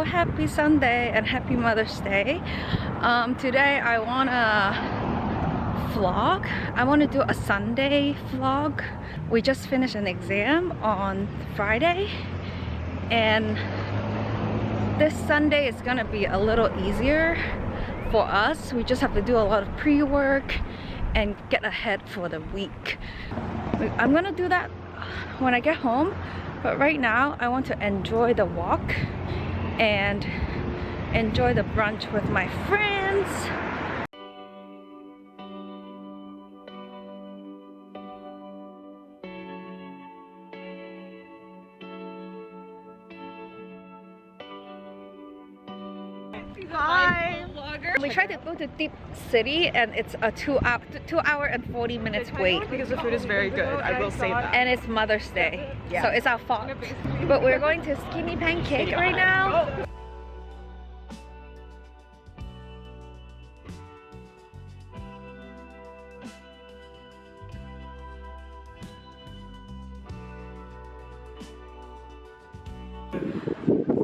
happy Sunday and happy Mother's Day. Today I wanna vlog. I want to do a Sunday vlog. We just finished an exam on Friday and this Sunday is gonna be a little easier for us. We just have to do a lot of pre-work and get ahead for the week. I'm gonna do that when I get home, but right now I want to enjoy the walk and enjoy the brunch with my friends. Hi! We tried to go to Deep City and it's a 2 hour and 40 minutes wait. Because the food is very good, I will say that. And it's Mother's Day, so it's our fault. But we're going to Skinny Pancake right now.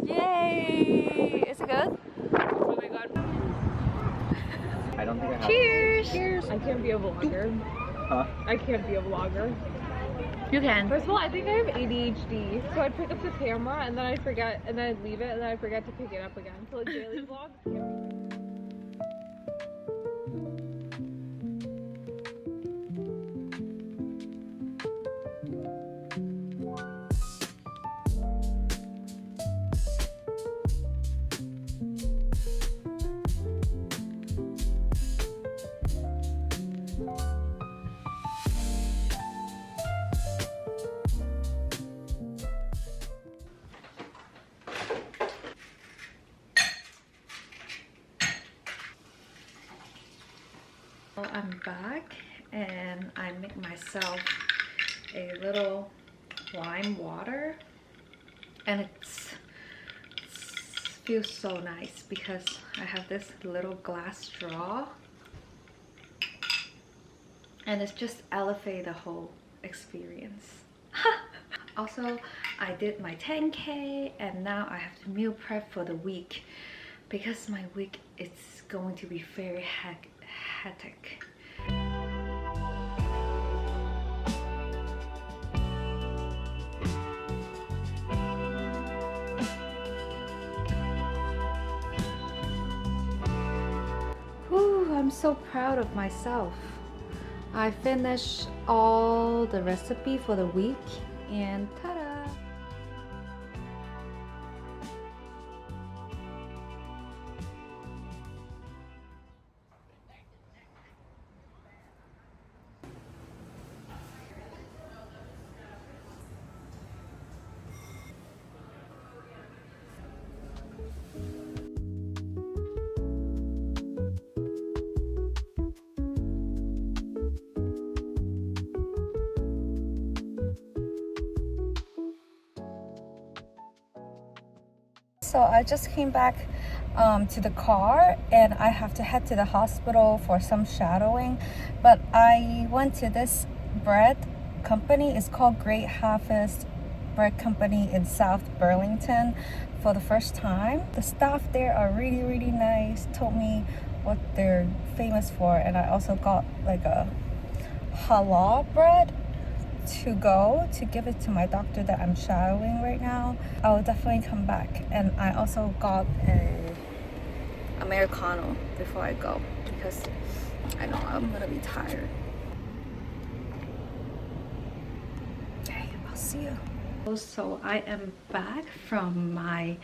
Yay! Is it good? Oh my god. I don't think I have. Cheers! Cheers! I can't be a vlogger. Huh? I can't be a vlogger. You can. First of all, I think I have ADHD. So I'd pick up the camera and then I'd forget, and then I'd leave it and then I'd forget to pick it up again. So like daily vlogs can't be. I'm back and I make myself a little lime water and it feels so nice because I have this little glass straw and it's just elevate the whole experience. Also, I did my 10K and now I have to meal prep for the week because my week is going to be very hectic. Whew, I'm so proud of myself. I finished all the recipe for the week and ta-da! So I just came back to the car and I have to head to the hospital for some shadowing, but I went to this bread company. It's called Great Harvest Bread Company in South Burlington for the first time. The staff there are really nice, told me what they're famous for, and I also got like a halal bread to go to give it to my doctor that I'm shadowing right now. I will definitely come back, and I also got a Americano before I go because I know I'm gonna be tired. Okay, I'll see you. So I am back from my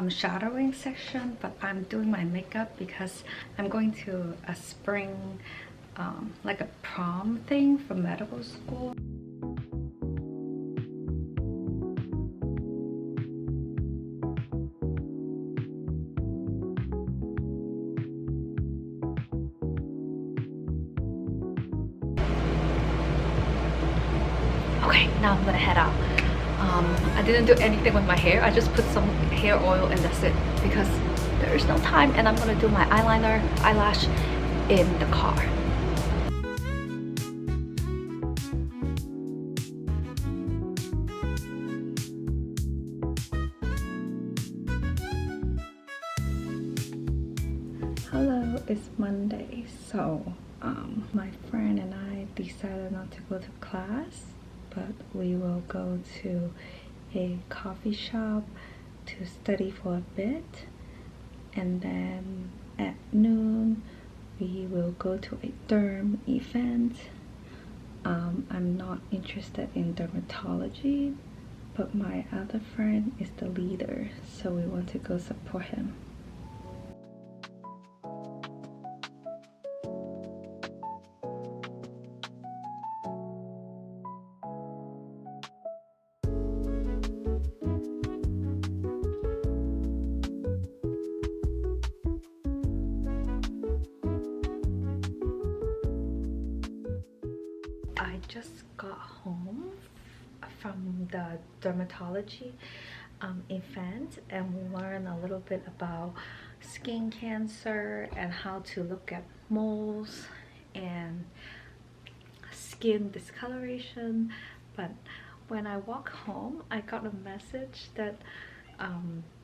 shadowing section, but I'm doing my makeup because I'm going to a spring like a prom thing for medical school. Okay, now I'm gonna head out. I didn't do anything with my hair. I just put some hair oil and that's it because there is no time, and I'm gonna do my eyeliner, eyelash in the car. Tomorrow is Monday, so my friend and I decided not to go to class, but we will go to a coffee shop to study for a bit, and then at noon we will go to a derm event. I'm not interested in dermatology, but my other friend is the leader, so we want to go support him. I just got home from the dermatology event, and we learned a little bit about skin cancer and how to look at moles and skin discoloration. But when I walk home, I got a message that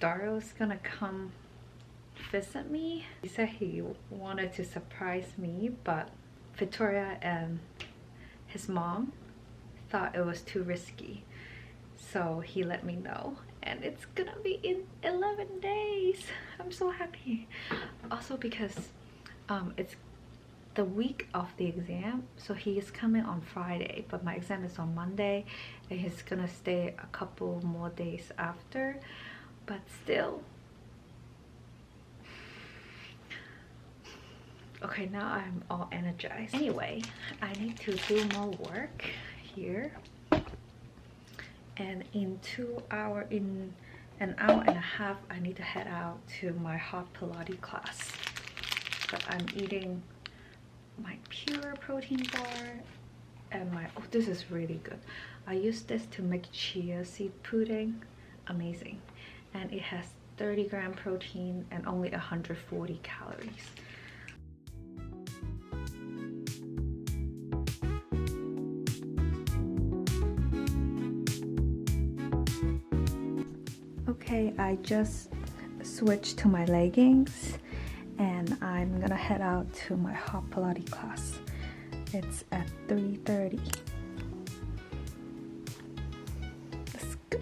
Dario's gonna come visit me. He said he wanted to surprise me, but Victoria and his mom thought it was too risky, so he let me know, and it's gonna be in 11 days. I'm so happy. Also because it's the week of the exam, so he is coming on Friday, but my exam is on Monday, and he's gonna stay a couple more days after. But still, okay, now I'm all energized. Anyway, I need to do more work here, and in an hour and a half I need to head out to my hot Pilates class. But I'm eating my pure protein bar and my, oh, this is really good. I use this to make chia seed pudding. Amazing. And it has 30-gram protein and only 140 calories. Okay, I just switched to my leggings and I'm gonna head out to my hot Pilates class. It's at 3:30. Let's go.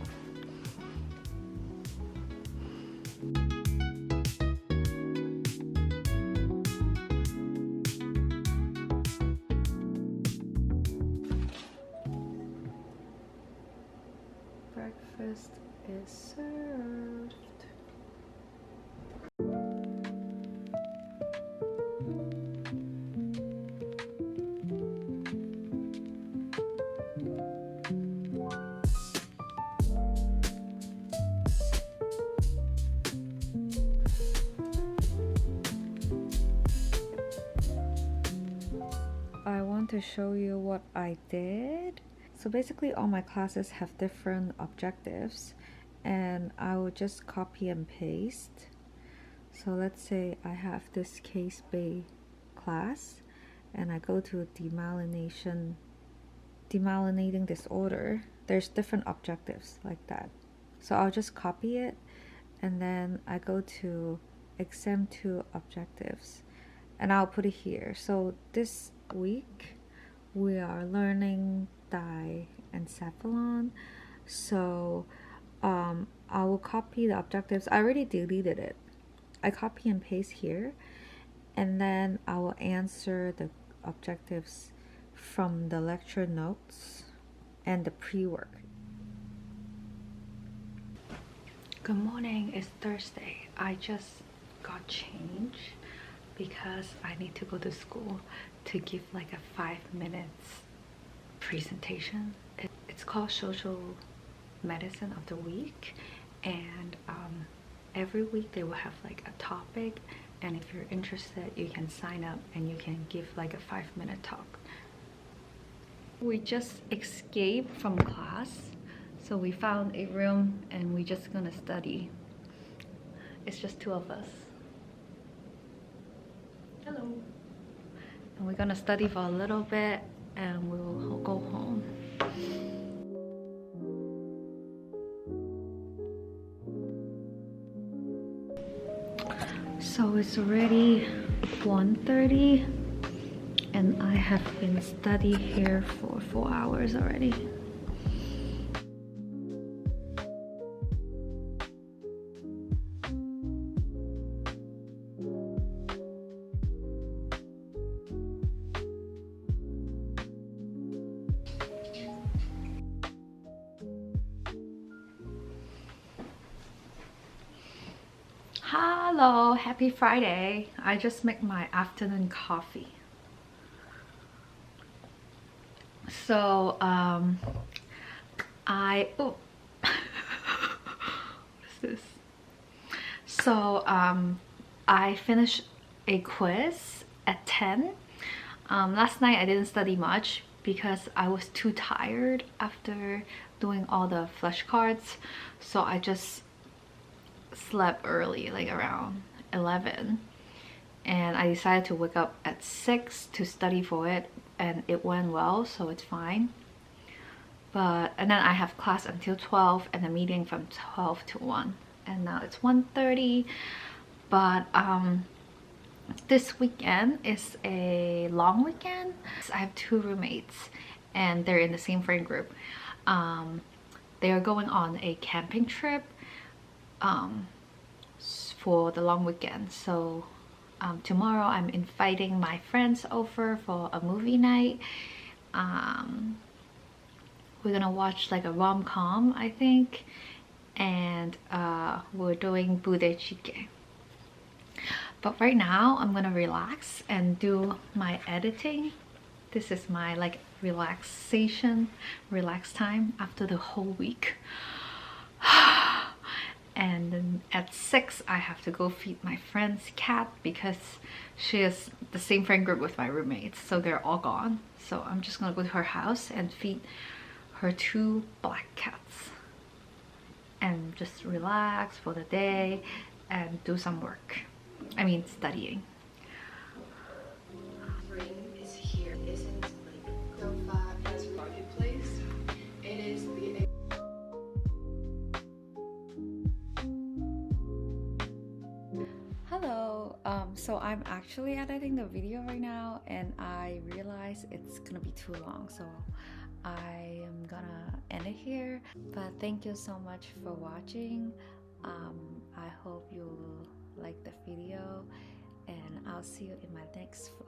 Breakfast is served. I want to show you what I did. So basically all my classes have different objectives, and I will just copy and paste. So let's say I have this case bay class and I go to demyelinating disorder. There's different objectives like that. So I'll just copy it, and then I go to exam 2 objectives and I'll put it here. So this week we are learning diencephalon, so I will copy the objectives. I already deleted it. I copy and paste here, and then I will answer the objectives from the lecture notes and the pre-work. Good morning, it's Thursday. I just got changed because I need to go to school to give like a 5 minutes presentation. It's called Social Medicine of the Week, and every week they will have like a topic, and if you're interested you can sign up and you can give like a 5-minute talk. We just escaped from class, so we found a room and we're just gonna study. It's just 2 of us. Hello. And we're gonna study for a little bit and we'll go home. So it's already 1:30 and I have been studying here for 4 hours already. Hello, happy Friday. I just make my afternoon coffee. So oh what's this? So I finished a quiz at 10. Last night I didn't study much because I was too tired after doing all the flashcards, so I just slept early, like around 11, and I decided to wake up at 6 to study for it, and it went well, so it's fine. And then I have class until 12 and a meeting from 12 to 1, and now it's 1:30. But this weekend is a long weekend. I have 2 roommates and they're in the same friend group. They are going on a camping trip for the long weekend. So tomorrow I'm inviting my friends over for a movie night. We're gonna watch like a rom-com, I think, and we're doing budae. But right now I'm gonna relax and do my editing. This is my like relax time after the whole week. And then at 6 I have to go feed my friend's cat because she is the same friend group with my roommates, so they're all gone. So I'm just gonna go to her house and feed her 2 black cats and just relax for the day and do some work. I mean studying. Is here isn't like so far as marketplace. It is the Hello, so I'm actually editing the video right now and I realize it's gonna be too long, so I am gonna end it here. But thank you so much for watching. I hope you like the video and I'll see you in my next vlog.